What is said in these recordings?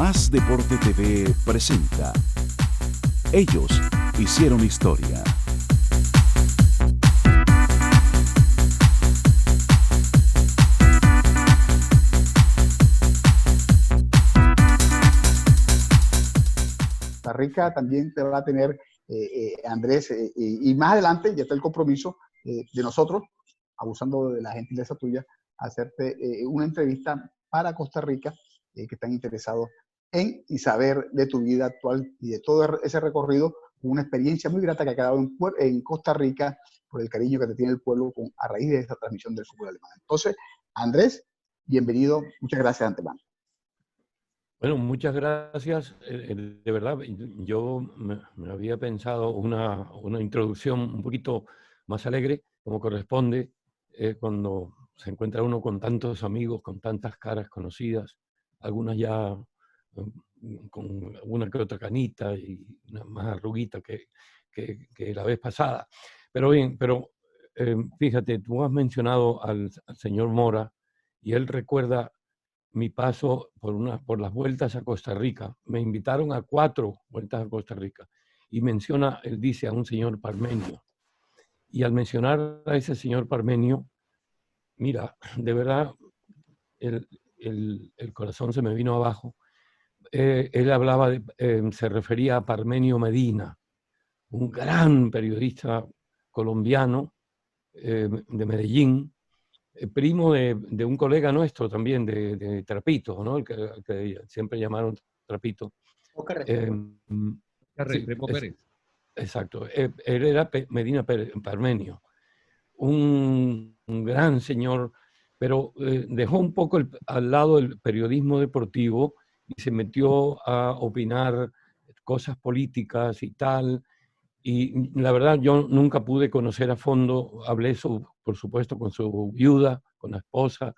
Más Deporte TV presenta Ellos hicieron historia. Costa Rica también te va a tener, Andrés, y más adelante ya está el compromiso de nosotros, abusando de la gentileza tuya, hacerte una entrevista para Costa Rica, que están interesados en y saber de tu vida actual y de todo ese recorrido, una experiencia muy grata que ha quedado en Costa Rica por el cariño que te tiene el pueblo a raíz de esta transmisión del fútbol alemán. Entonces, Andrés, bienvenido, muchas gracias de antemano. Bueno, muchas gracias. De verdad, yo me había pensado una introducción un poquito más alegre, como corresponde, cuando se encuentra uno con tantos amigos, con tantas caras conocidas, algunas ya con una que otra canita y una más arruguita que la vez pasada. Pero bien, fíjate, tú has mencionado al señor Mora y él recuerda mi paso por las vueltas a Costa Rica. Me invitaron a 4 vueltas a Costa Rica y él dice a un señor Parmenio. Y al mencionar a ese señor Parmenio, mira, de verdad, el corazón se me vino abajo. Él hablaba, se refería a Parmenio Medina, un gran periodista colombiano de Medellín, primo de un colega nuestro también, de Trapito, ¿no? El que siempre llamaron Trapito. Sí, Pérez. Exacto. Él era Medina Parmenio, un gran señor, pero dejó un poco al lado el periodismo deportivo y se metió a opinar cosas políticas y tal. Y la verdad, yo nunca pude conocer a fondo, hablé, por supuesto, con su viuda, con la esposa,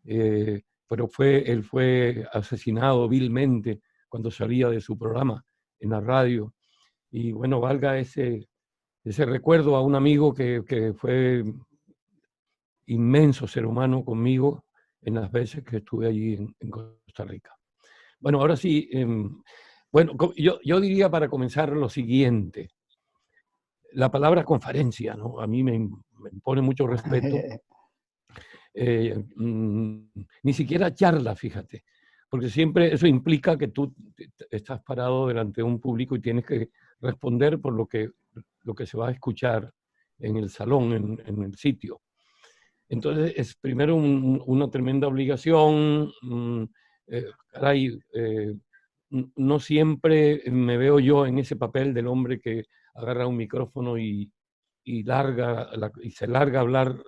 pero él fue asesinado vilmente cuando salía de su programa en la radio. Y bueno, valga ese recuerdo a un amigo que fue inmenso ser humano conmigo en las veces que estuve allí en Costa Rica. Bueno, ahora sí, bueno, yo diría para comenzar lo siguiente. La palabra conferencia, ¿no? A mí me impone mucho respeto. Ni siquiera charla, fíjate, porque siempre eso implica que tú estás parado delante de un público y tienes que responder por lo que se va a escuchar en el salón, en el sitio. Entonces es primero una tremenda obligación. Caray, no siempre me veo yo en ese papel del hombre que agarra un micrófono y se larga a hablar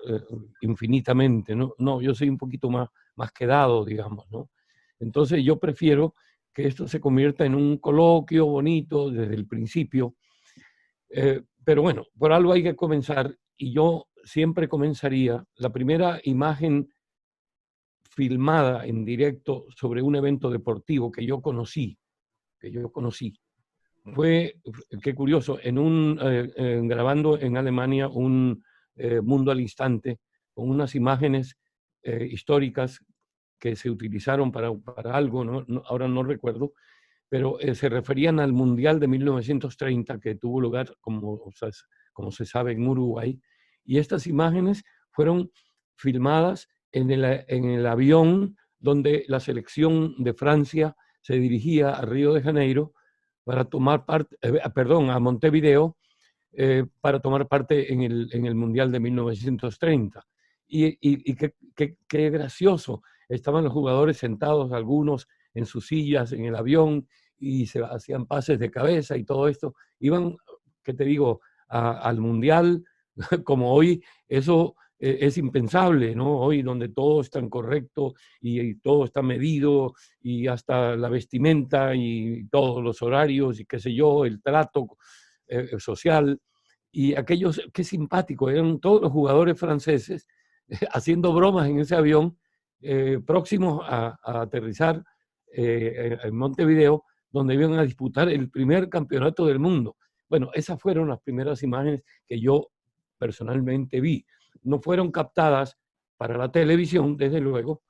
infinitamente, ¿no? No, yo soy un poquito más quedado, digamos, ¿no? Entonces yo prefiero que esto se convierta en un coloquio bonito desde el principio. Pero bueno, por algo hay que comenzar y yo siempre comenzaría la primera imagen filmada en directo sobre un evento deportivo que yo conocí. Fue, qué curioso, grabando en Alemania un Mundo al Instante, con unas imágenes históricas que se utilizaron para algo, ahora no recuerdo, pero se referían al Mundial de 1930 que tuvo lugar, como se sabe, en Uruguay, y estas imágenes fueron filmadas en el avión donde la selección de Francia se dirigía a Río de Janeiro para tomar parte, a Montevideo, para tomar parte en el Mundial de 1930. Y qué gracioso, estaban los jugadores sentados, algunos en sus sillas en el avión, y se hacían pases de cabeza y todo esto. Iban, ¿qué te digo?, al Mundial, como hoy, eso es impensable, ¿no? Hoy donde todo es tan correcto y todo está medido y hasta la vestimenta y todos los horarios y qué sé yo, el trato social. Y aquellos, qué simpático, eran todos los jugadores franceses haciendo bromas en ese avión, próximos a aterrizar en Montevideo, donde iban a disputar el primer campeonato del mundo. Bueno, esas fueron las primeras imágenes que yo personalmente vi. No fueron captadas para la televisión, desde luego.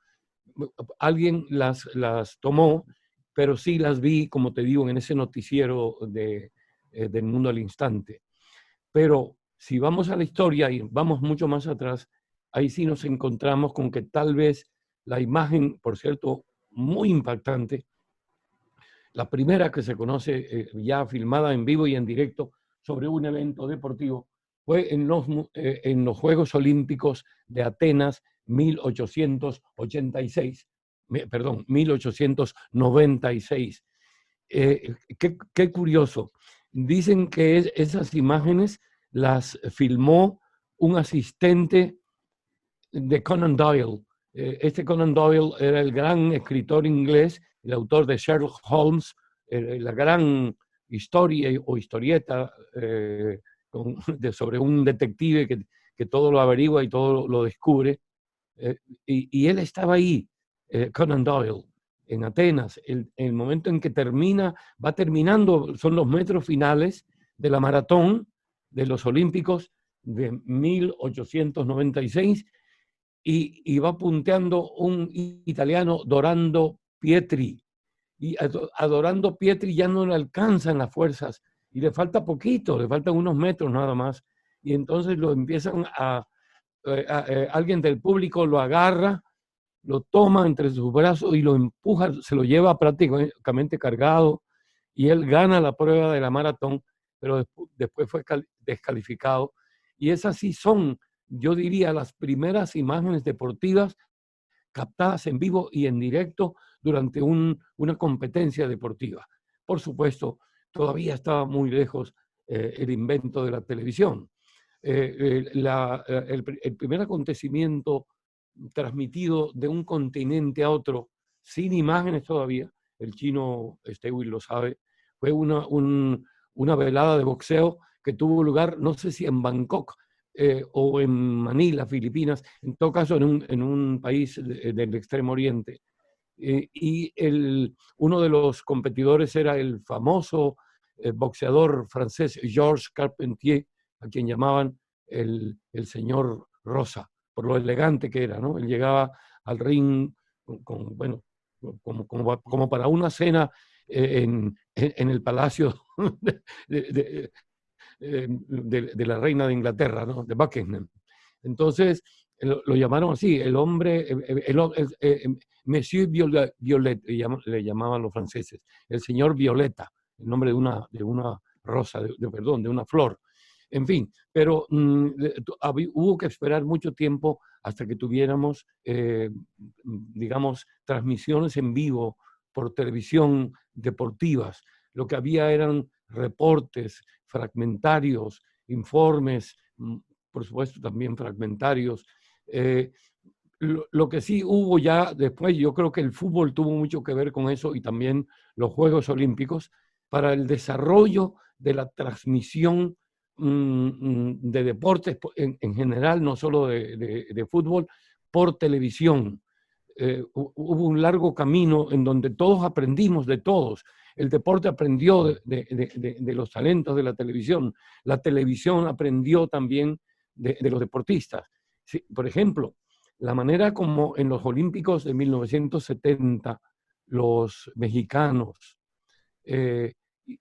Alguien las tomó pero sí las vi, como te digo, en ese noticiero del Mundo al Instante. Pero si vamos a la historia y vamos mucho más atrás, ahí sí nos encontramos con que tal vez la imagen, por cierto, muy impactante, la primera que se conoce ya filmada en vivo y en directo sobre un evento deportivo, fue en los Juegos Olímpicos de Atenas 1886, perdón, 1896. Qué curioso. Dicen que esas imágenes las filmó un asistente de Conan Doyle. Este Conan Doyle era el gran escritor inglés, el autor de Sherlock Holmes, la gran historia o historieta sobre un detective que todo lo averigua y todo lo descubre. Y él estaba ahí, Conan Doyle, en Atenas. El momento en que va terminando, son los metros finales de la maratón de los Olímpicos de 1896, y va punteando un italiano, Dorando Pietri. Y a Dorando Pietri ya no le alcanzan las fuerzas y le falta poquito, le faltan unos metros nada más. Y entonces lo empiezan alguien del público lo agarra, lo toma entre sus brazos y lo empuja, se lo lleva prácticamente cargado, y él gana la prueba de la maratón, pero después fue descalificado. Y esas sí son, yo diría, las primeras imágenes deportivas captadas en vivo y en directo durante una competencia deportiva. Por supuesto, todavía estaba muy lejos el invento de la televisión. El primer acontecimiento transmitido de un continente a otro, sin imágenes todavía, el chino Stewart lo sabe, fue una velada de boxeo que tuvo lugar, no sé si en Bangkok o en Manila, Filipinas, en todo caso en un país del Extremo Oriente. Y uno de los competidores era el famoso boxeador francés Georges Carpentier, a quien llamaban el señor Rosa, por lo elegante que era, ¿no? Él llegaba al ring bueno, como para una cena en el palacio de la reina de Inglaterra, ¿no? De Buckingham. Entonces, lo llamaron así, el hombre, Monsieur Violet, le llamaban los franceses, el señor Violeta, el nombre de una rosa, perdón, de una flor. En fin, pero hubo que esperar mucho tiempo hasta que tuviéramos, digamos, transmisiones en vivo por televisión deportivas. Lo que había eran reportes fragmentarios, informes, por supuesto también fragmentarios. Lo que sí hubo ya después, yo creo que el fútbol tuvo mucho que ver con eso, y también los Juegos Olímpicos, para el desarrollo de la transmisión de deportes en general, no solo de fútbol, por televisión. Hubo un largo camino en donde todos aprendimos de todos. El deporte aprendió de los talentos de la televisión aprendió también de los deportistas. Sí, por ejemplo, la manera como en los Olímpicos de 1970 los mexicanos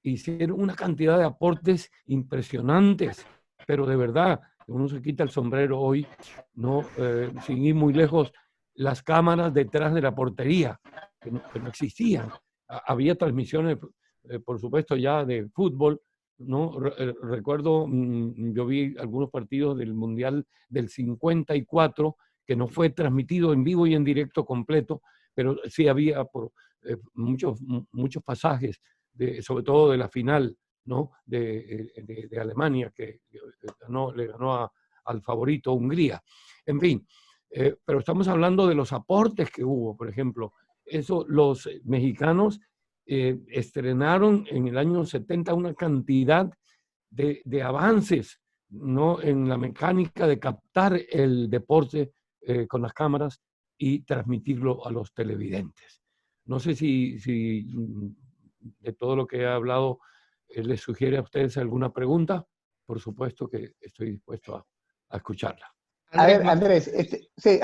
hicieron una cantidad de aportes impresionantes, pero de verdad, uno se quita el sombrero hoy, ¿no? Sin ir muy lejos, las cámaras detrás de la portería, que no existían. Había transmisiones, por supuesto, ya de fútbol, ¿no? Recuerdo, yo vi algunos partidos del Mundial del 54, que no fue transmitido en vivo y en directo completo, pero sí había muchos pasajes, sobre todo de la final, ¿no? de Alemania, que le ganó al favorito Hungría. En fin, pero estamos hablando de los aportes que hubo. Por ejemplo, los mexicanos estrenaron en el año 70 una cantidad de avances, ¿no? En la mecánica de captar el deporte con las cámaras y transmitirlo a los televidentes. No sé si de todo lo que he hablado les sugiere a ustedes alguna pregunta. Por supuesto que estoy dispuesto a escucharla. A ver, Andrés, sí,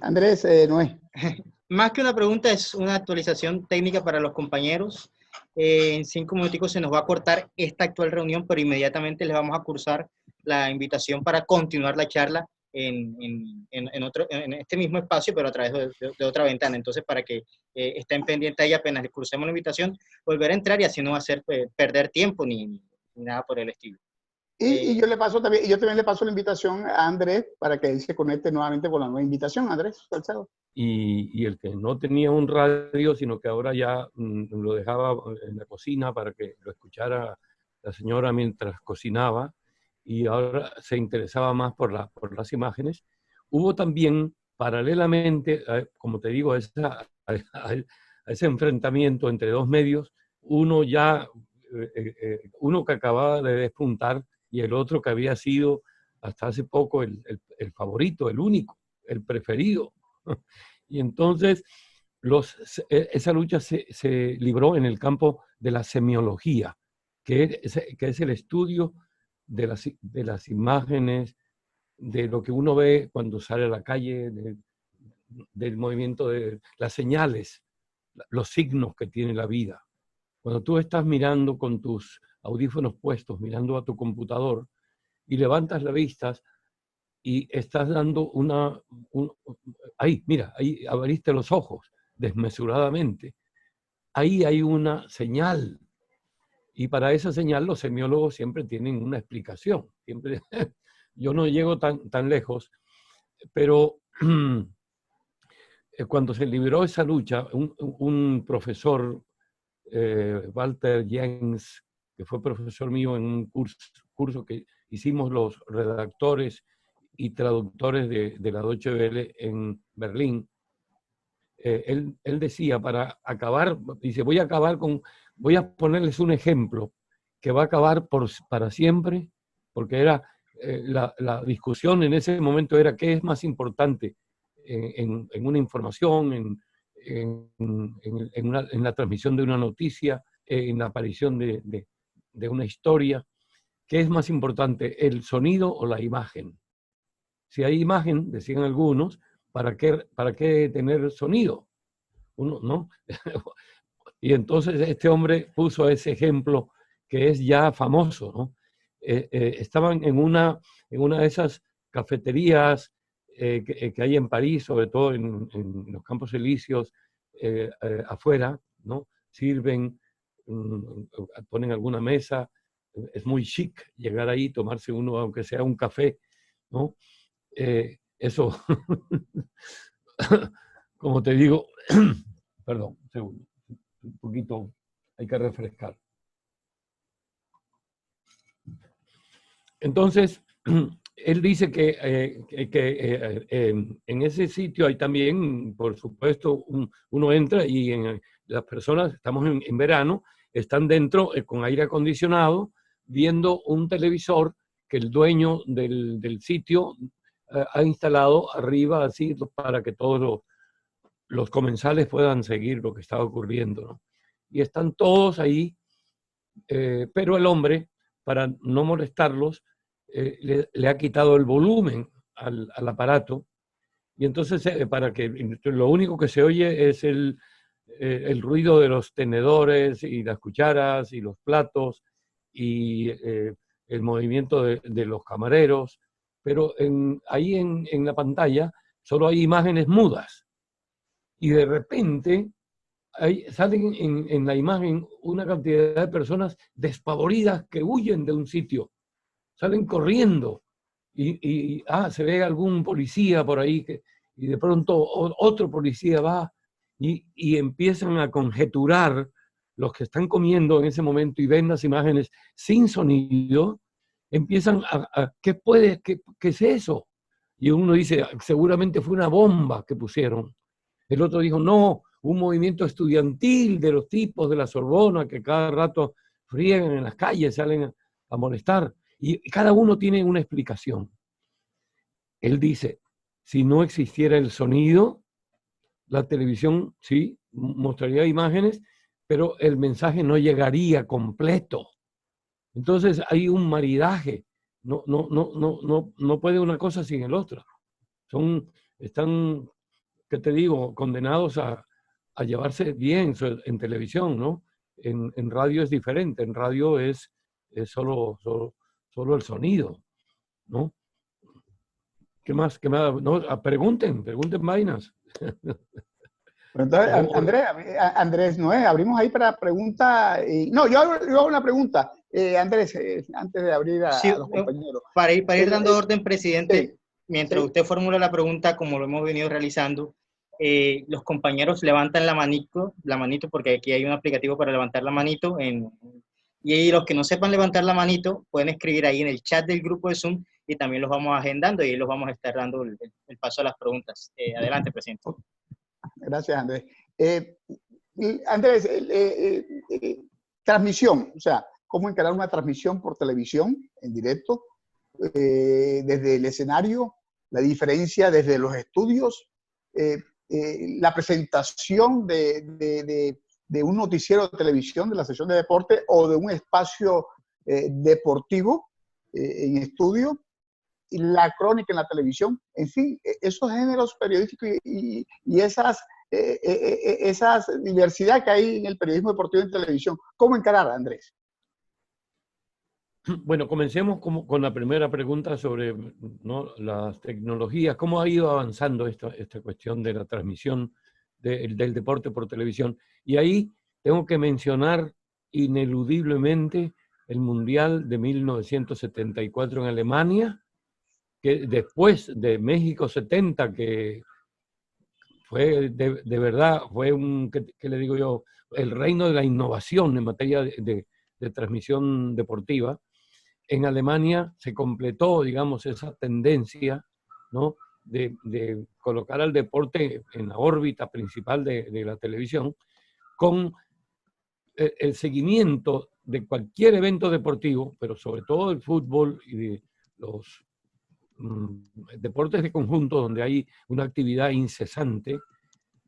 Andrés Noé. más que una pregunta, es una actualización técnica para los compañeros. En 5 minuticos se nos va a cortar esta actual reunión, pero inmediatamente les vamos a cursar la invitación para continuar la charla en este mismo espacio, pero a través de otra ventana. Entonces, para que estén pendientes ahí, apenas les cursemos la invitación, volver a entrar y así no va a hacer perder tiempo ni nada por el estilo. Y yo también le paso la invitación a Andrés para que él se conecte nuevamente con la nueva invitación. Andrés Salcedo. Y el que no tenía un radio, sino que ahora ya lo dejaba en la cocina para que lo escuchara la señora mientras cocinaba, y ahora se interesaba más por las imágenes. Hubo también, paralelamente, como te digo, a ese enfrentamiento entre dos medios, uno que acababa de despuntar y el otro que había sido hasta hace poco el favorito, el único, el preferido. Y entonces esa lucha se libró en el campo de la semiología, que es el estudio de las imágenes, de lo que uno ve cuando sale a la calle, del movimiento de las señales, los signos que tiene la vida. Cuando tú estás mirando con tus audífonos puestos, mirando a tu computador, y levantas la vista y estás dando ahí, mira, ahí abriste los ojos desmesuradamente. Ahí hay una señal. Y para esa señal los semiólogos siempre tienen una explicación. Siempre, yo no llego tan lejos, pero cuando se libró esa lucha, un profesor, Walter Jens, que fue profesor mío en un curso que hicimos los redactores y traductores de la Deutsche Welle en Berlín, él decía, para acabar, dice, voy a ponerles un ejemplo que va a acabar para siempre, porque era la discusión en ese momento era qué es más importante en una información, en la transmisión de una noticia, en la aparición de una historia. ¿Qué es más importante, el sonido o la imagen? Si hay imagen, decían algunos, ¿para qué tener sonido? Uno, ¿no? Y entonces este hombre puso ese ejemplo que es ya famoso, ¿no? Estaban en una de esas cafeterías que hay en París, sobre todo en los Campos Elíseos, afuera, ¿no? Sirven, ponen alguna mesa, es muy chic llegar ahí, tomarse uno, aunque sea un café, ¿no? Eso, como te digo, perdón, un segundo, un poquito, hay que refrescar. Entonces, él dice que en ese sitio hay también, por supuesto, uno entra y las personas, estamos en verano, están dentro con aire acondicionado, viendo un televisor que el dueño del sitio ha instalado arriba, así, para que todos los comensales puedan seguir lo que está ocurriendo, ¿no? Y están todos ahí, pero el hombre, para no molestarlos, le ha quitado el volumen al aparato, y entonces para que lo único que se oye es el ruido de los tenedores y las cucharas y los platos y el movimiento de los camareros, pero ahí en la pantalla solo hay imágenes mudas, y de repente salen en la imagen una cantidad de personas despavoridas que huyen de un sitio, salen corriendo, y se ve algún policía por ahí, y de pronto otro policía va, y empiezan a conjeturar los que están comiendo en ese momento y ven las imágenes sin sonido, empiezan ¿qué es eso? Y uno dice, seguramente fue una bomba que pusieron. El otro dijo, no, un movimiento estudiantil de los tipos de la Sorbona que cada rato friegan en las calles, salen a molestar. Y cada uno tiene una explicación. Él dice, si no existiera el sonido, la televisión sí mostraría imágenes, pero el mensaje no llegaría completo. Entonces hay un maridaje. No puede una cosa sin el otro. Están ¿qué te digo? Condenados a llevarse bien en televisión, ¿no? En radio es diferente, en radio es solo el sonido, ¿no? ¿Qué más? ¿Qué más? No, pregunten vainas. Pero entonces, Andrés Noé, abrimos ahí para preguntas. No, yo hago una pregunta, Andrés, antes de abrir Sí, a los compañeros. Para ir dando orden, presidente, Sí, mientras sí. usted formula la pregunta, como lo hemos venido realizando, los compañeros levantan la manito, porque aquí hay un aplicativo para levantar la manito, y ahí los que no sepan levantar la manito pueden escribir ahí en el chat del grupo de Zoom y también los vamos agendando y ahí los vamos a estar dando el paso a las preguntas. Adelante, presidente. Gracias, Andrés. Andrés, transmisión, o sea, cómo encarar una transmisión por televisión en directo, desde el escenario, la diferencia desde los estudios, la presentación de un noticiero de televisión, de la sección de deporte o de un espacio deportivo en estudio, y la crónica en la televisión, en fin, esos géneros periodísticos y esas diversidad que hay en el periodismo deportivo en televisión. ¿Cómo encarar, Andrés? Bueno, comencemos con la primera pregunta sobre, ¿no?, las tecnologías. ¿Cómo ha ido avanzando esta cuestión de la transmisión del deporte por televisión? Y ahí tengo que mencionar ineludiblemente el Mundial de 1974 en Alemania, que después de México 70, que fue de verdad, fue ¿qué le digo yo? El reino de la innovación en materia de transmisión deportiva. En Alemania se completó, digamos, esa tendencia, ¿no?, de colocar al deporte en la órbita principal de la televisión, con el seguimiento de cualquier evento deportivo, pero sobre todo el fútbol y de los deportes de conjunto, donde hay una actividad incesante,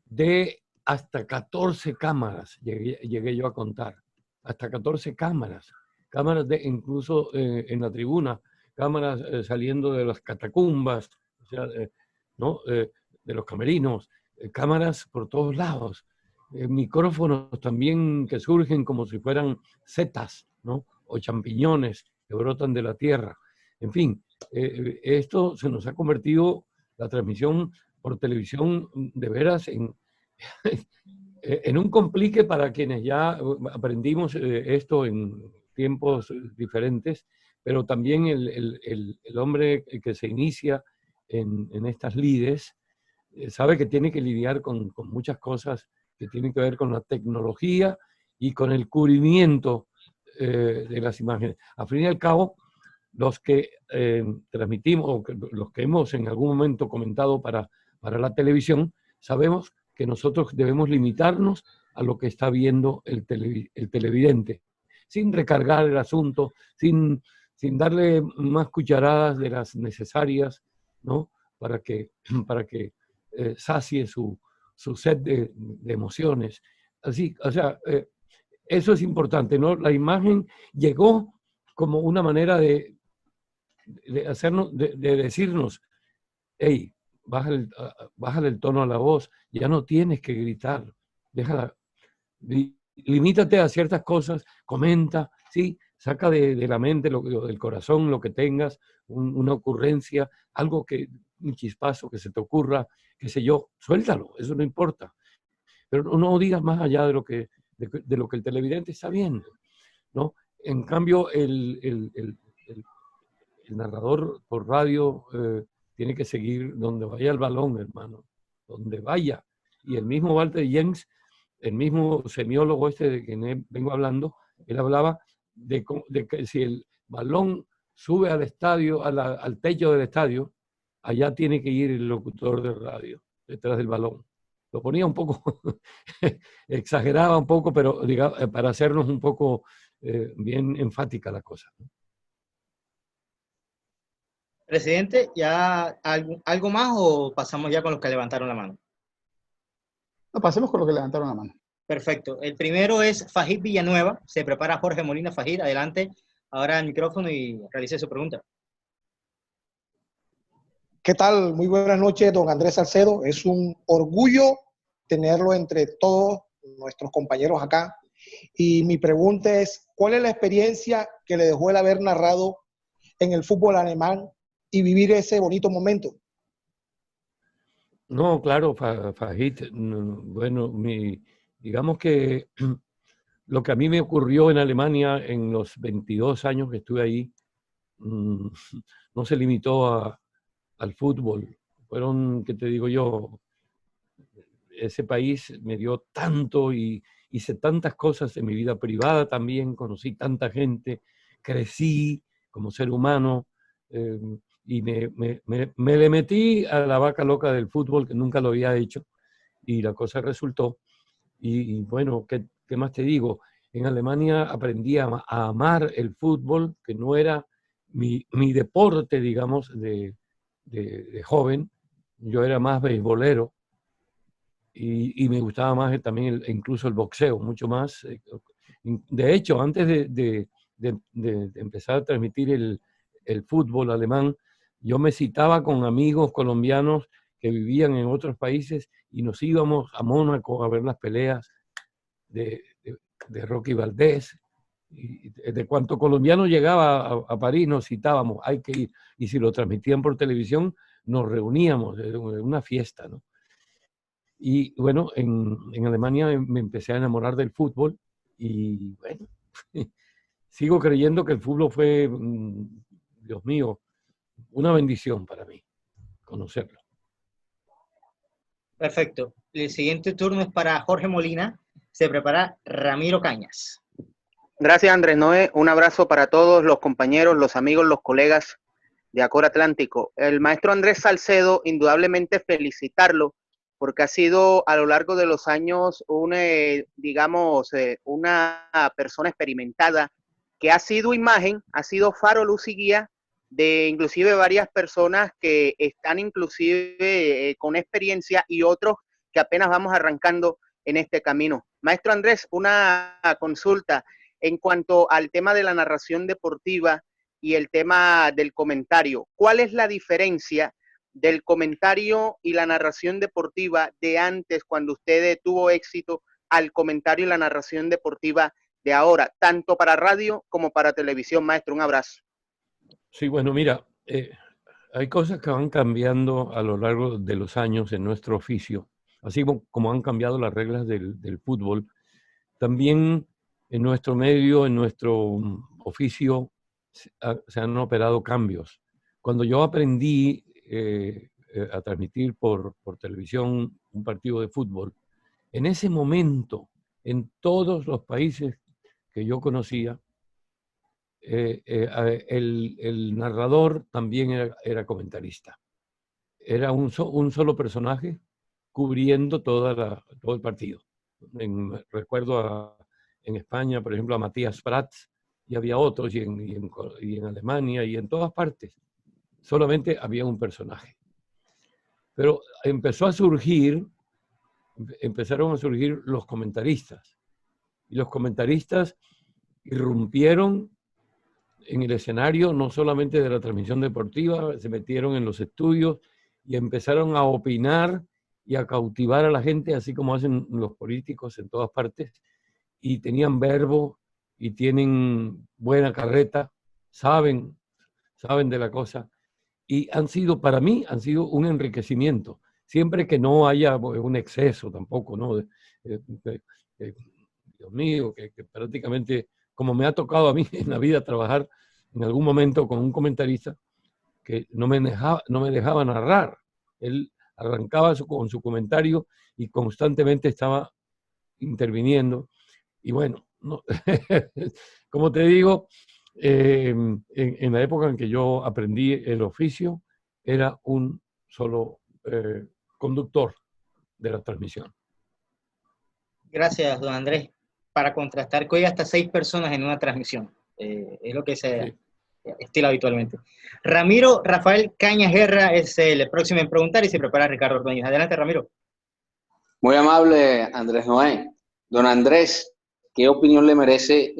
de hasta 14 cámaras, llegué yo a contar, hasta 14 cámaras incluso en la tribuna, cámaras saliendo de las catacumbas, o sea, ¿no?, de los camerinos, cámaras por todos lados, micrófonos también que surgen como si fueran setas, ¿no?, o champiñones que brotan de la tierra. En fin, esto se nos ha convertido, la transmisión por televisión, de veras en un complique para quienes ya aprendimos esto en tiempos diferentes, pero también el hombre que se inicia en estas lides sabe que tiene que lidiar con muchas cosas que tienen que ver con la tecnología y con el cubrimiento de las imágenes. Al fin y al cabo, los que transmitimos, o los que hemos en algún momento comentado para la televisión, sabemos que nosotros debemos limitarnos a lo que está viendo el televidente, sin recargar el asunto, sin darle más cucharadas de las necesarias, ¿no?, para que sacie su sed de emociones. Así, o sea, eso es importante, ¿no? La imagen llegó como una manera de hacernos, de decirnos, hey, bájale el tono a la voz, ya no tienes que gritar, déjala, limítate a ciertas cosas, comenta, ¿sí? Saca de la mente, del corazón, lo que tengas, una ocurrencia, algo un chispazo que se te ocurra, qué sé yo, suéltalo, eso no importa. Pero no digas más allá de lo que el televidente está viendo, ¿no? En cambio, el narrador por radio tiene que seguir donde vaya el balón, hermano, donde vaya. Y el mismo Walter Jens, el mismo semiólogo de quien vengo hablando, él hablaba de que si el balón sube al estadio, al techo del estadio, allá tiene que ir el locutor de radio, detrás del balón. Lo ponía un poco, exageraba un poco, pero digamos, para hacernos un poco bien enfática la cosa, ¿no? Presidente, ¿ya algo más o pasamos ya con los que levantaron la mano? No, pasemos con los que levantaron la mano. Perfecto. El primero es Fajid Villanueva. Se prepara Jorge Molina. Fajid, adelante. Ahora el micrófono y realice su pregunta. ¿Qué tal? Muy buenas noches, don Andrés Salcedo. Es un orgullo tenerlo entre todos nuestros compañeros acá. Y mi pregunta es, ¿cuál es la experiencia que le dejó el haber narrado en el fútbol alemán y vivir ese bonito momento? No, claro, Fajit, bueno, digamos que lo que a mí me ocurrió en Alemania en los 22 años que estuve ahí, mm, no se limitó al fútbol. Fueron, ¿qué te digo yo? Ese país me dio tanto y hice tantas cosas en mi vida privada también, conocí tanta gente, crecí como ser humano, eh, y me le metí a la vaca loca del fútbol, que nunca lo había hecho, y la cosa resultó. Y bueno, ¿qué más te digo? En Alemania aprendí a amar el fútbol, que no era mi deporte, digamos, de joven. Yo era más beisbolero y me gustaba más también incluso el boxeo, mucho más. De hecho, antes de empezar a transmitir el fútbol alemán, yo me citaba con amigos colombianos que vivían en otros países y nos íbamos a Mónaco a ver las peleas de Rocky Valdés. Y de cuanto colombiano llegaba a París, nos citábamos, hay que ir. Y si lo transmitían por televisión, nos reuníamos, era una fiesta, ¿no? Y bueno, en Alemania me empecé a enamorar del fútbol y bueno, sigo creyendo que el fútbol fue, Dios mío, una bendición para mí conocerlo. Perfecto. El siguiente turno es para Jorge Molina. Se prepara Ramiro Cañas. Gracias, Andrés Noé. Un abrazo para todos los compañeros, los amigos, los colegas de Acor Atlántico. El maestro Andrés Salcedo, indudablemente felicitarlo, porque ha sido a lo largo de los años una persona experimentada, que ha sido imagen, ha sido faro, luz y guía de inclusive varias personas que están inclusive con experiencia y otros que apenas vamos arrancando en este camino. Maestro Andrés, una consulta en cuanto al tema de la narración deportiva y el tema del comentario. ¿Cuál es la diferencia del comentario y la narración deportiva de antes, cuando usted tuvo éxito, al comentario y la narración deportiva de ahora, tanto para radio como para televisión? Maestro, un abrazo. Sí, bueno, mira, hay cosas que van cambiando a lo largo de los años en nuestro oficio, así como han cambiado las reglas del fútbol. También en nuestro medio, en nuestro oficio, se han operado cambios. Cuando yo aprendí a transmitir por televisión un partido de fútbol, en ese momento, en todos los países que yo conocía, el narrador también era comentarista. Era un solo personaje cubriendo todo el partido. Recuerdo en España, por ejemplo, a Matías Prats, y había otros, y en Alemania, y en todas partes. Solamente había un personaje. Pero empezaron a surgir los comentaristas. Y los comentaristas irrumpieron en el escenario, no solamente de la transmisión deportiva, se metieron en los estudios y empezaron a opinar y a cautivar a la gente, así como hacen los políticos en todas partes, y tenían verbo y tienen buena carreta, saben de la cosa, y para mí, han sido un enriquecimiento, siempre que no haya un exceso tampoco, ¿no? Dios mío, que prácticamente, como me ha tocado a mí en la vida trabajar en algún momento con un comentarista que no me dejaba narrar. Él arrancaba con su comentario y constantemente estaba interviniendo. Y bueno, no, como te digo, en la época en que yo aprendí el oficio, era un solo conductor de la transmisión. Gracias, don Andrés. Para contrastar que hoy hasta 6 personas en una transmisión. Es lo que se estila habitualmente. Ramiro Rafael Cañas Guerra es el próximo en preguntar y se prepara Ricardo Ordóñez. Adelante, Ramiro. Muy amable, Andrés Noé. Don Andrés, ¿qué opinión le merece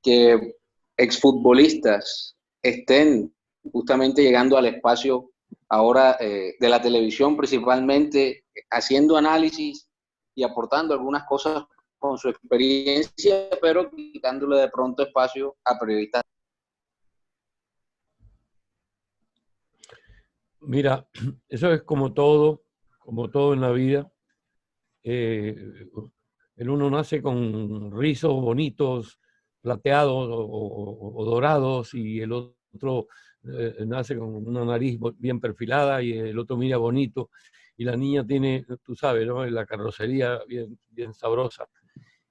que exfutbolistas estén justamente llegando al espacio ahora de la televisión principalmente, haciendo análisis y aportando algunas cosas con su experiencia, pero quitándole de pronto espacio a periodistas. Mira, eso es como todo en la vida. El uno nace con rizos bonitos, plateados o dorados, y el otro nace con una nariz bien perfilada y el otro mira bonito, y la niña tiene, tú sabes, ¿no?, la carrocería bien sabrosa,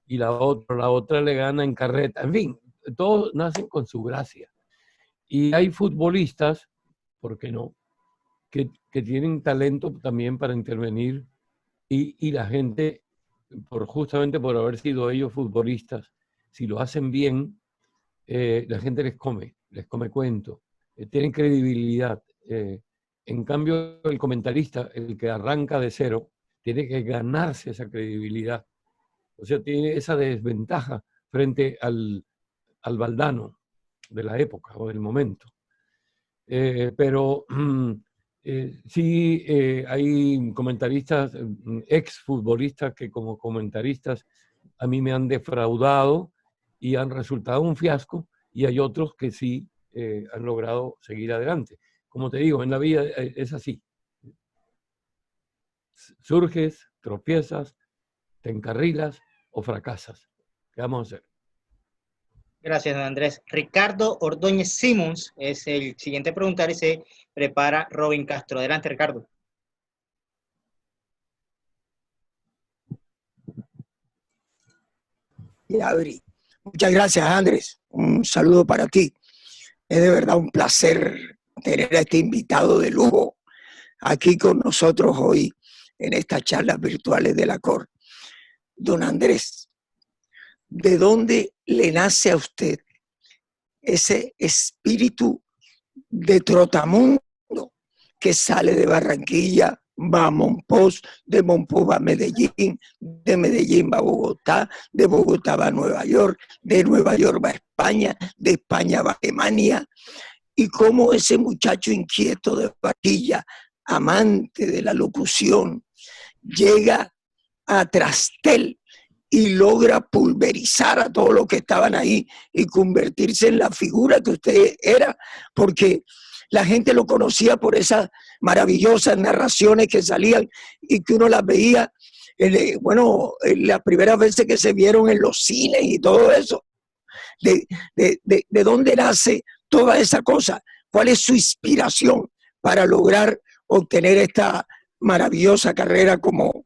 y la otra le gana en carreta. En fin, todos nacen con su gracia. Y hay futbolistas, ¿por qué no?, que tienen talento también para intervenir, y la gente, justamente por haber sido ellos futbolistas, si lo hacen bien, la gente les come cuento, tienen credibilidad. En cambio, el comentarista, el que arranca de cero, tiene que ganarse esa credibilidad. O sea, tiene esa desventaja frente al baldano de la época o del momento. Pero sí, hay comentaristas, exfutbolistas, que como comentaristas a mí me han defraudado y han resultado un fiasco, y hay otros que sí han logrado seguir adelante. Como te digo, en la vida es así. Surges, tropiezas, te encarrilas o fracasas. ¿Qué vamos a hacer? Gracias, don Andrés. Ricardo Ordóñez Simons es el siguiente a preguntar y se prepara Robin Castro. Adelante, Ricardo. Y Adri, muchas gracias, Andrés. Un saludo para ti. Es de verdad un placer tener a este invitado de lujo aquí con nosotros hoy en estas charlas virtuales de la COR. Don Andrés, ¿de dónde le nace a usted ese espíritu de trotamundo que sale de Barranquilla, va a Monpós, de Monpós va a Medellín, de Medellín va a Bogotá, de Bogotá va a Nueva York, de Nueva York va a España, de España va a Alemania? Y cómo ese muchacho inquieto de Barranquilla, amante de la locución, llega a Trastel y logra pulverizar a todos los que estaban ahí y convertirse en la figura que usted era, porque la gente lo conocía por esas maravillosas narraciones que salían y que uno las veía, bueno, las primeras veces que se vieron en los cines y todo eso. ¿De dónde nace toda esa cosa? ¿Cuál es su inspiración para lograr obtener esta maravillosa carrera como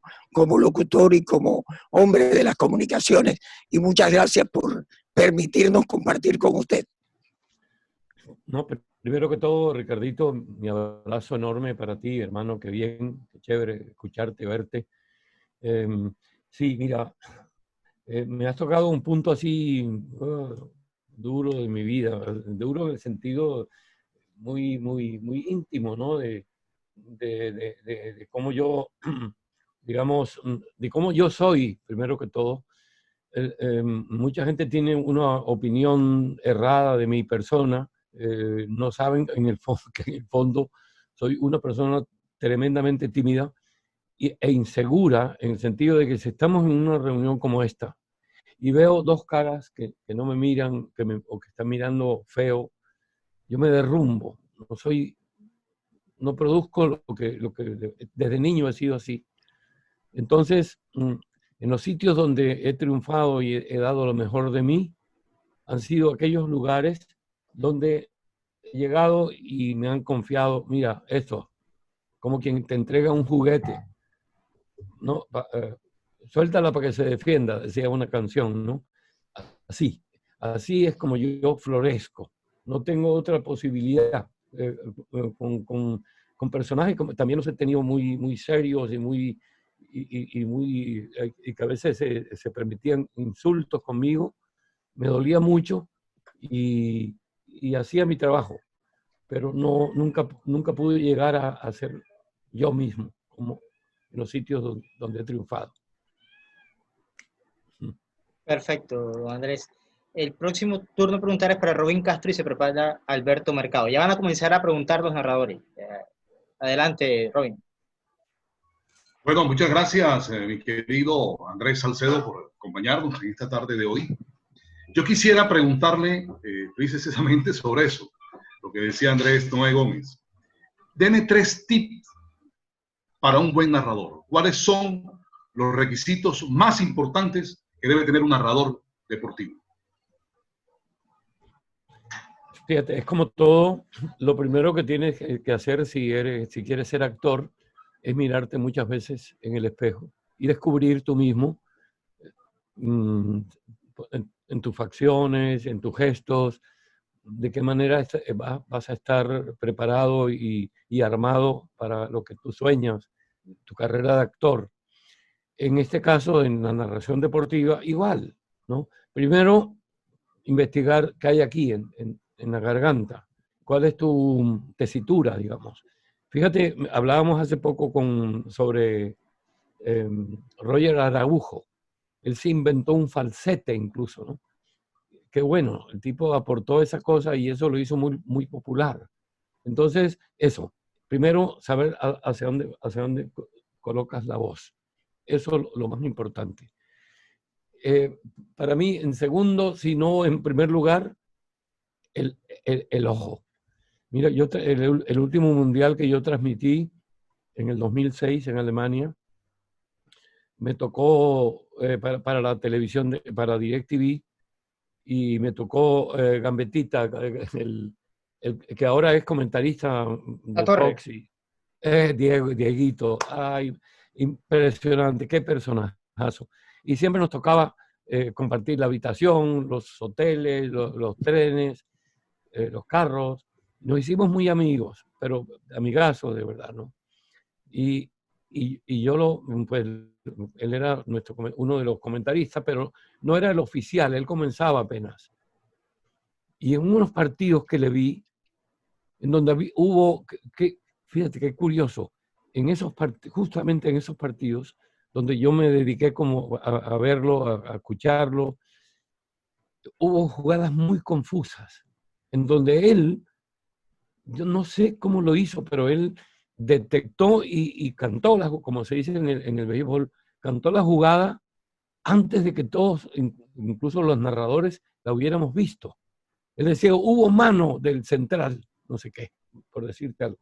locutor y como hombre de las comunicaciones? Y muchas gracias por permitirnos compartir con usted. No, primero que todo, Ricardito, mi abrazo enorme para ti, hermano. Qué bien, qué chévere escucharte, verte. Sí, mira, me has tocado un punto así duro de mi vida, duro en el sentido muy, muy, muy íntimo, ¿no? De cómo yo, digamos, de cómo yo soy, primero que todo. Mucha gente tiene una opinión errada de mi persona. No saben que en el fondo soy una persona tremendamente tímida e insegura, en el sentido de que si estamos en una reunión como esta y veo dos caras que no me miran o que están mirando feo, yo me derrumbo. No produzco lo que desde niño he sido así. Entonces, en los sitios donde he triunfado y he dado lo mejor de mí, han sido aquellos lugares donde he llegado y me han confiado, mira, esto, como quien te entrega un juguete, ¿no? Suéltala para que se defienda, decía una canción, ¿no? Así es como yo florezco. No tengo otra posibilidad. Con personajes también los he tenido muy, muy serios y que a veces se permitían insultos conmigo, me dolía mucho y hacía mi trabajo, pero nunca pude llegar a ser yo mismo, como en los sitios donde he triunfado. Perfecto, Andrés. El próximo turno de preguntar es para Robin Castro y se prepara Alberto Mercado. Ya van a comenzar a preguntar los narradores. Adelante, Robin. Bueno, muchas gracias, mi querido Andrés Salcedo, por acompañarnos en esta tarde de hoy. Yo quisiera preguntarle precisamente sobre eso, lo que decía Andrés Noé Gómez. Deme 3 tips para un buen narrador. ¿Cuáles son los requisitos más importantes que debe tener un narrador deportivo? Fíjate, es como todo, lo primero que tienes que hacer si quieres ser actor es mirarte muchas veces en el espejo y descubrir tú mismo en tus facciones, en tus gestos, de qué manera vas a estar preparado y armado para lo que tú sueñas, tu carrera de actor. En este caso, en la narración deportiva, igual, ¿no? Primero, investigar qué hay aquí en la garganta, cuál es tu tesitura, digamos. Fíjate, hablábamos hace poco sobre Roger Araujo. Él se inventó un falsete incluso, ¿no? Qué bueno, el tipo aportó esa cosa y eso lo hizo muy, muy popular. Entonces, eso, primero saber hacia dónde colocas la voz. Eso es lo más importante. Para mí, en segundo, si no en primer lugar, el ojo. Mira, el último mundial que yo transmití en el 2006 en Alemania, me tocó para la televisión, para DirecTV, y me tocó Gambetita, que ahora es comentarista de Fox. Dieguito, ay, impresionante, qué personajazo. Y siempre nos tocaba compartir la habitación, los hoteles, los trenes, los carros. Nos hicimos muy amigos, pero amigazos de verdad, ¿no? Y yo pues, él era uno de los comentaristas, pero no era el oficial, él comenzaba apenas. Y en unos partidos que le vi, en donde hubo, fíjate qué curioso, justamente en esos partidos, donde yo me dediqué como a verlo, a escucharlo, hubo jugadas muy confusas, en donde él, yo no sé cómo lo hizo, pero él detectó y cantó, como se dice en el béisbol, cantó la jugada antes de que todos, incluso los narradores, la hubiéramos visto. Él decía, hubo mano del central, no sé qué, por decirte algo.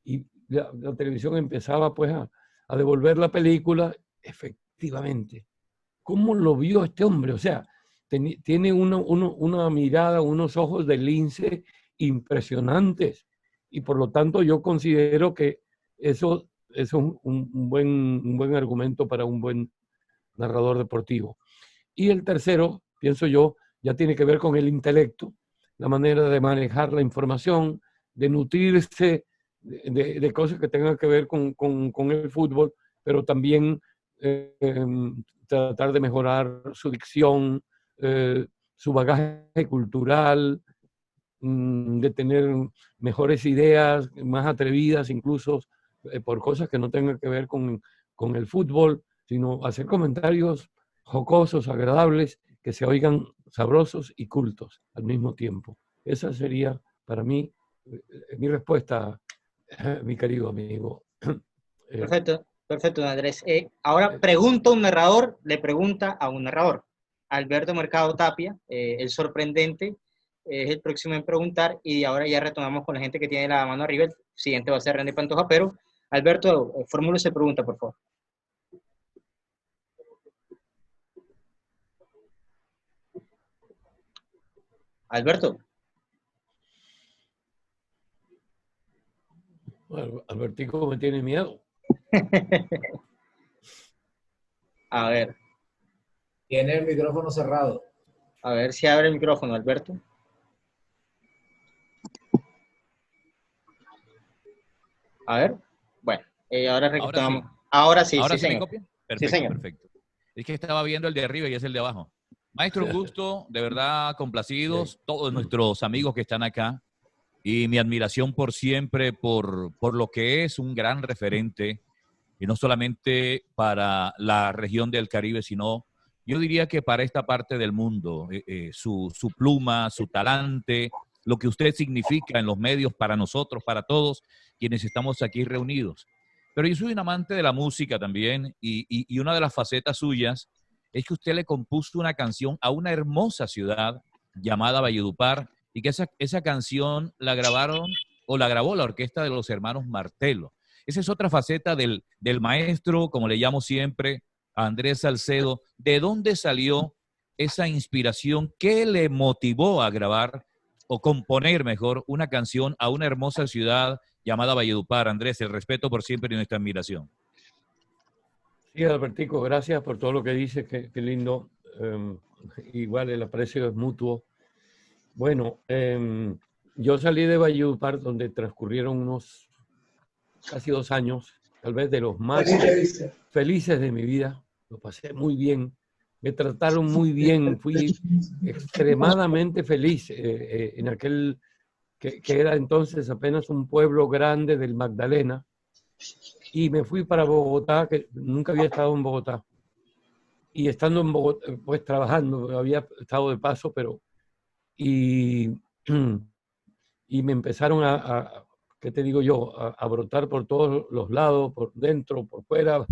Y la televisión empezaba pues a devolver la película, efectivamente. ¿Cómo lo vio este hombre? O sea, tiene una mirada, unos ojos de lince impresionantes. Y por lo tanto yo considero que eso es un buen argumento para un buen narrador deportivo. Y el tercero, pienso yo, ya tiene que ver con el intelecto, la manera de manejar la información, de nutrirse de cosas que tengan que ver con el fútbol, pero también tratar de mejorar su dicción, su bagaje cultural, de tener mejores ideas, más atrevidas incluso, por cosas que no tengan que ver con el fútbol, sino hacer comentarios jocosos, agradables, que se oigan sabrosos y cultos al mismo tiempo. Esa sería para mí mi respuesta, mi querido amigo. Perfecto, perfecto, Andrés. Ahora pregunta un narrador, le pregunta a un narrador. Alberto Mercado Tapia, el sorprendente, es el próximo en preguntar, y ahora ya retomamos con la gente que tiene la mano arriba. El siguiente va a ser René Pantoja, pero Alberto, formule esa pregunta, por favor. Alberto. Bueno, Albertico me tiene miedo. A ver. Tiene el micrófono cerrado. A ver si abre el micrófono, Alberto. A ver. Bueno, ahora recuperamos. Ahora sí, ¿Ahora sí, sí me señor. copian? Perfecto, Sí, señor. perfecto. Es que estaba viendo el de arriba y es el de abajo. Maestro, un gusto, de verdad, complacidos, todos nuestros amigos que están acá, y mi admiración por siempre, por lo que es un gran referente, y no solamente para la región del Caribe, sino yo diría que para esta parte del mundo. Su pluma, su talante, lo que usted significa en los medios para nosotros, para todos quienes estamos aquí reunidos. Pero yo soy un amante de la música también y una de las facetas suyas es que usted le compuso una canción a una hermosa ciudad llamada Valledupar y que esa canción la grabaron o la grabó la orquesta de los hermanos Martelo. Esa es otra faceta del maestro, como le llamo siempre, a Andrés Salcedo. ¿De dónde salió esa inspiración? ¿Qué le motivó a grabar o componer, mejor, una canción a una hermosa ciudad llamada Valledupar? Andrés, el respeto por siempre y nuestra admiración. Sí, Albertico, gracias por todo lo que dices, qué lindo. Igual el aprecio es mutuo. Bueno, yo salí de Valledupar, donde transcurrieron unos casi 2 años, tal vez de los más felices de mi vida. Lo pasé muy bien, me trataron muy bien, fui extremadamente feliz en aquel que era entonces apenas un pueblo grande del Magdalena, y me fui para Bogotá, que nunca había estado en Bogotá. Y estando en Bogotá, pues trabajando, había estado de paso, pero... Y me empezaron ¿qué te digo yo? A brotar por todos los lados, por dentro, por fuera,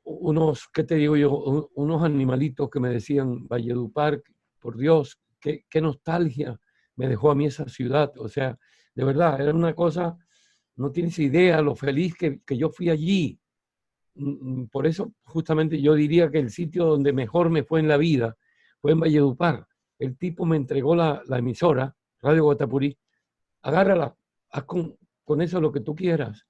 unos, ¿qué te digo yo? Unos animalitos que me decían, Valledupar, por Dios, qué nostalgia me dejó a mí esa ciudad. O sea, de verdad, era una cosa, no tienes idea lo feliz que yo fui allí. Por eso, justamente, yo diría que el sitio donde mejor me fue en la vida fue en Valledupar. El tipo me entregó la emisora, Radio Guatapurí, agárrala, haz con eso lo que tú quieras.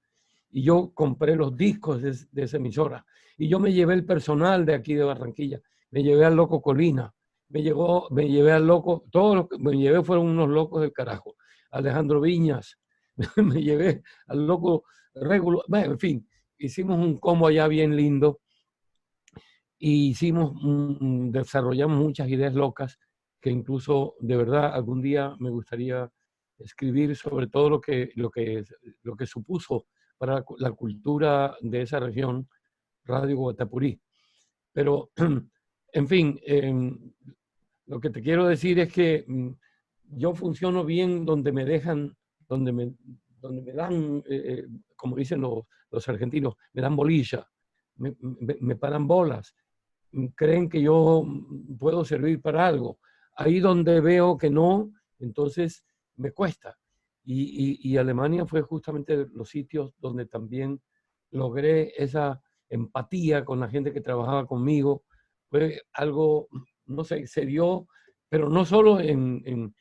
Y yo compré los discos de esa emisora. Y yo me llevé el personal de aquí de Barranquilla. Me llevé al loco Colina. Me llevé al loco, todos los que me llevé fueron unos locos del carajo. Alejandro Viñas, me llevé al loco Regulo. Bueno, en fin, hicimos un combo allá bien lindo. Y desarrollamos muchas ideas locas que incluso, de verdad, algún día me gustaría escribir sobre todo lo que supuso para la cultura de esa región, Radio Guatapurí. Pero, en fin, lo que te quiero decir es que yo funciono bien donde me dejan, donde me dan, como dicen los argentinos, me dan bolilla, me paran bolas, creen que yo puedo servir para algo. Ahí donde veo que no, entonces me cuesta. Y Alemania fue justamente los sitios donde también logré esa empatía con la gente que trabajaba conmigo. Fue algo, no sé, se dio, pero no solo en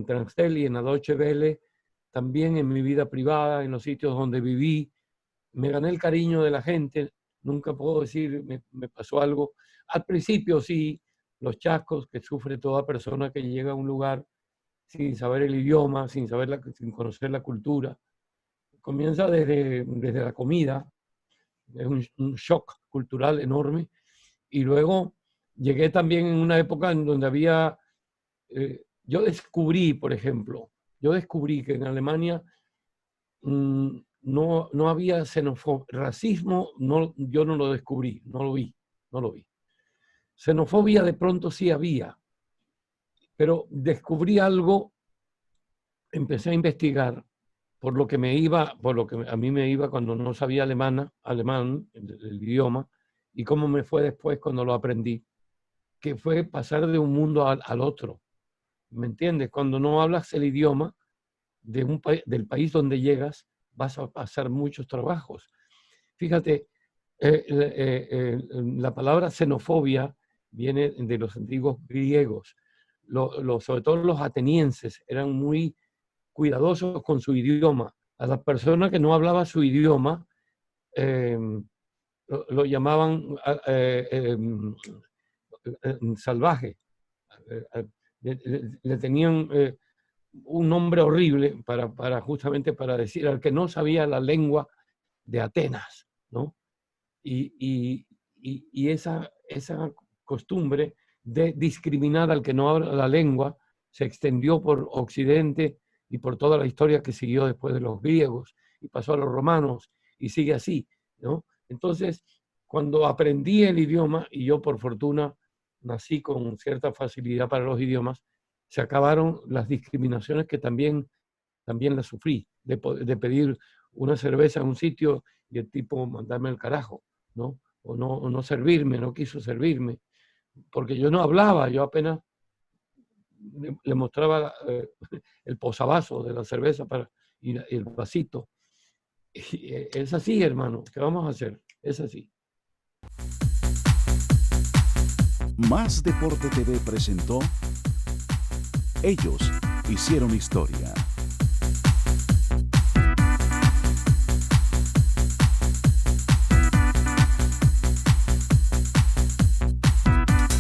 Transtel y en la Deutsche Welle, también en mi vida privada, en los sitios donde viví. Me gané el cariño de la gente. Nunca puedo decir, me pasó algo. Al principio sí, los chascos que sufre toda persona que llega a un lugar sin saber el idioma, sin conocer la cultura. Comienza desde la comida, es un shock cultural enorme. Y luego llegué también en una época en donde había, yo descubrí, por ejemplo, que en Alemania no había xenofobia, racismo, yo no lo descubrí, no lo vi. Xenofobia de pronto sí había, pero descubrí algo, empecé a investigar por lo que a mí me iba cuando no sabía alemán, el idioma, y cómo me fue después cuando lo aprendí, que fue pasar de un mundo al otro. ¿Me entiendes? Cuando no hablas el idioma del país donde llegas, vas a pasar muchos trabajos. Fíjate, la palabra xenofobia viene de los antiguos griegos. Sobre todo los atenienses eran muy cuidadosos con su idioma. A las personas que no hablaban su idioma lo llamaban salvaje. Le tenían un nombre horrible justamente para decir al que no sabía la lengua de Atenas, ¿no? Y esa costumbre de discriminar al que no habla la lengua se extendió por Occidente y por toda la historia que siguió después de los griegos y pasó a los romanos y sigue así, ¿no? Entonces, cuando aprendí el idioma, y yo por fortuna nací con cierta facilidad para los idiomas, se acabaron las discriminaciones que también las sufrí, de pedir una cerveza en un sitio y el tipo mandarme al carajo, ¿no? O no servirme, no quiso servirme, porque yo no hablaba, yo apenas le mostraba el posavasos de la cerveza y el vasito. Y es así, hermano, ¿qué vamos a hacer? Es así. Más Deporte TV presentó Ellos hicieron historia.